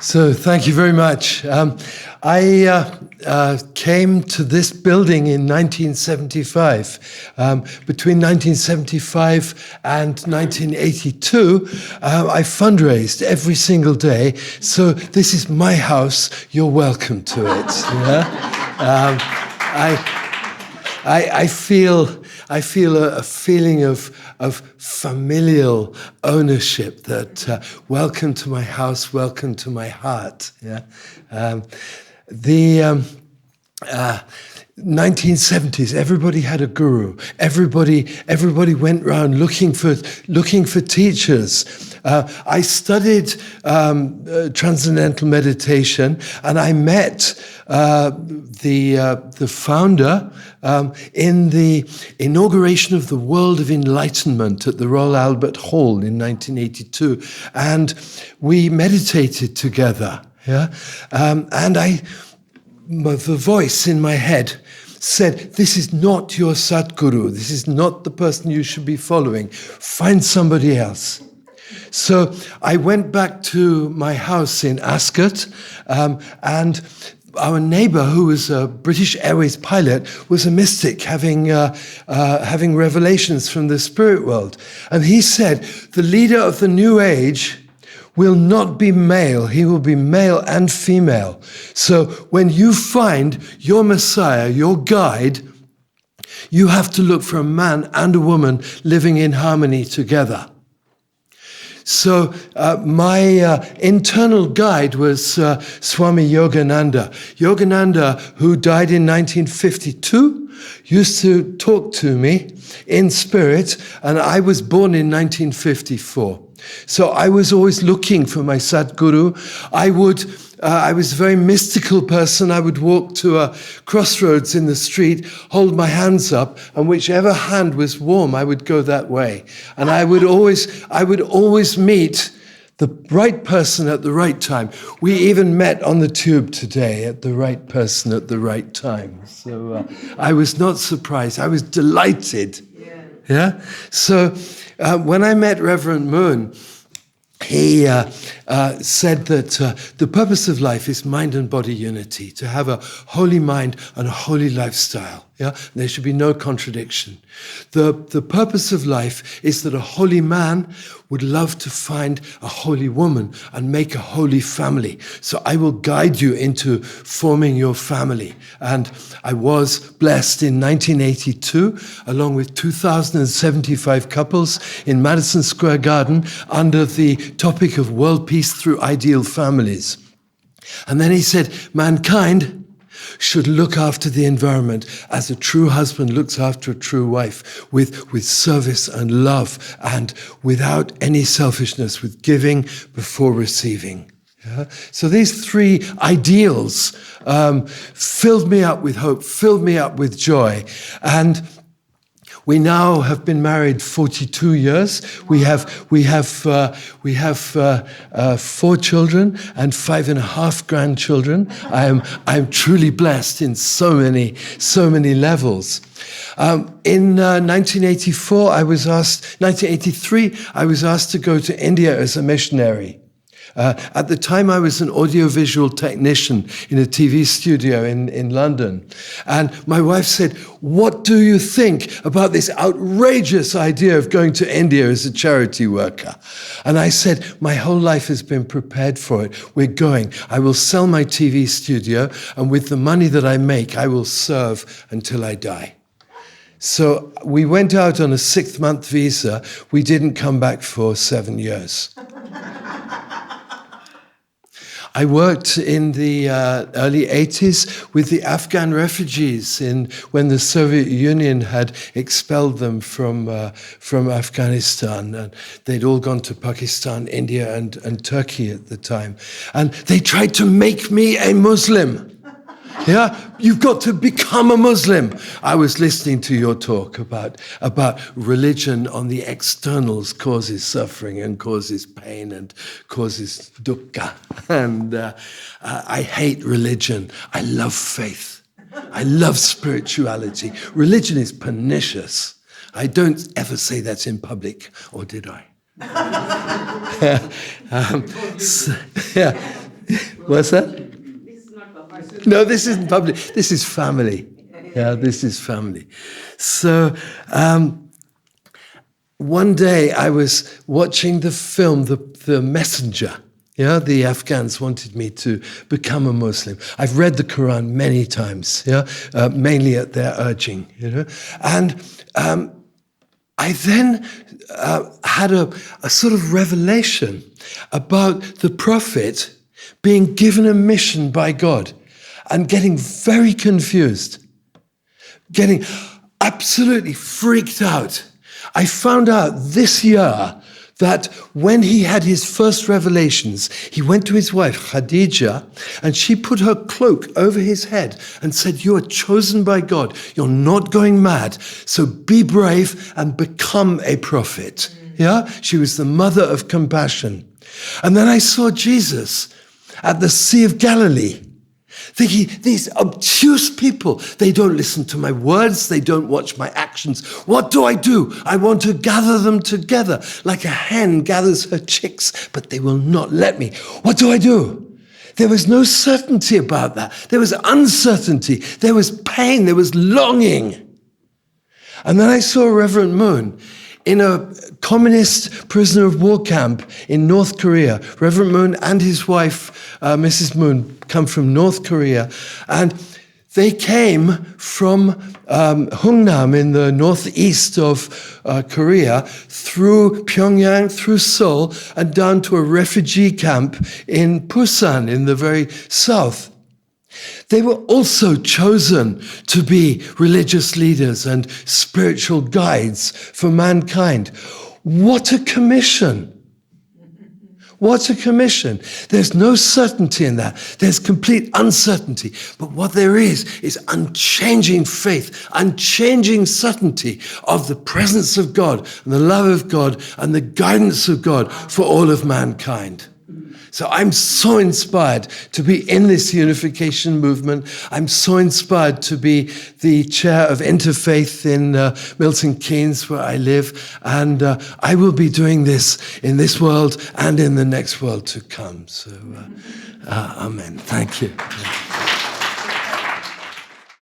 So thank you very much. I came to this building in 1975. Between 1975 and 1982, I fundraised every single day. So this is my house. You're welcome to it. Yeah? I feel a feeling of familial ownership that welcome to my house, welcome to my heart. Yeah, the 1970s, everybody had a guru. Everybody went around looking for teachers. I studied transcendental meditation, and I met the founder in the inauguration of the World of Enlightenment at the Royal Albert Hall in 1982, and we meditated together. Yeah, and the voice in my head said, "This is not your Satguru. This is not the person you should be following. Find somebody else." So I went back to my house in Ascot, and our neighbor, who was a British Airways pilot, was a mystic having revelations from the spirit world. And he said, the leader of the New Age will not be male. He will be male and female. So when you find your Messiah, your guide, you have to look for a man and a woman living in harmony together. So my internal guide was Swami Yogananda. Yogananda, who died in 1952, used to talk to me in spirit, and I was born in 1954. So I was always looking for my Sadguru. I was a very mystical person. I would walk to a crossroads in the street, hold my hands up, and whichever hand was warm, I would go that way. And I would always meet the right person at the right time. We even met on the tube today at the right person at the right time. So I was not surprised. I was delighted. Yeah? So when I met Reverend Moon, he said that the purpose of life is mind and body unity, to have a holy mind and a holy lifestyle. Yeah, there should be no contradiction. The purpose of life is that a holy man would love to find a holy woman and make a holy family. So I will guide you into forming your family. And I was blessed in 1982, along with 2,075 couples in Madison Square Garden, under the topic of world peace through ideal families. And then he said, mankind should look after the environment as a true husband looks after a true wife, with service and love, and without any selfishness, with giving before receiving. Yeah? So these three ideals filled me up with hope, filled me up with joy. And we now have been married 42 years. We have 4 children and 5.5 grandchildren. I am truly blessed in so many levels. In 1983, I was asked to go to India as a missionary. At the time, I was an audiovisual technician in a TV studio in London. And my wife said, "What do you think about this outrageous idea of going to India as a charity worker?" And I said, "My whole life has been prepared for it. We're going. I will sell my TV studio, and with the money that I make, I will serve until I die." So we went out on a 6-month visa. We didn't come back for 7 years. I worked in the early 80s with the Afghan refugees when the Soviet Union had expelled them from Afghanistan. And they'd all gone to Pakistan, India, and Turkey at the time. And they tried to make me a Muslim. Yeah, you've got to become a Muslim. I was listening to your talk about religion on the externals causes suffering and causes pain and causes dukkha. And I hate religion. I love faith. I love spirituality. Religion is pernicious. I don't ever say that in public, or did I? What's that? This is not public. No, this isn't public. This is family. Yeah, this is family. So one day I was watching the film, The Messenger. Yeah, the Afghans wanted me to become a Muslim. I've read the Quran many times, mainly at their urging, And I then had a sort of revelation about the Prophet being given a mission by God and getting very confused, getting absolutely freaked out. I found out this year that when he had his first revelations, he went to his wife, Khadija, and she put her cloak over his head and said, "You are chosen by God. You're not going mad. So be brave and become a prophet." Yeah? She was the mother of compassion. And then I saw Jesus at the Sea of Galilee, thinking, these obtuse people, they don't listen to my words, they don't watch my actions. What do? I want to gather them together like a hen gathers her chicks, but they will not let me. What do? There was no certainty about that. There was uncertainty. There was pain. There was longing. And then I saw Reverend Moon in a communist prisoner of war camp in North Korea. Reverend Moon and his wife, Mrs. Moon, come from North Korea. And they came from Hungnam in the northeast of Korea, through Pyongyang, through Seoul, and down to a refugee camp in Busan in the very south. They were also chosen to be religious leaders and spiritual guides for mankind. What a commission! What a commission. There's no certainty in that. There's complete uncertainty. But what there is unchanging faith, unchanging certainty of the presence of God, and the love of God, and the guidance of God for all of mankind. So I'm so inspired to be in this unification movement. I'm so inspired to be the chair of Interfaith in Milton Keynes, where I live. And I will be doing this in this world and in the next world to come. So, amen. Thank you.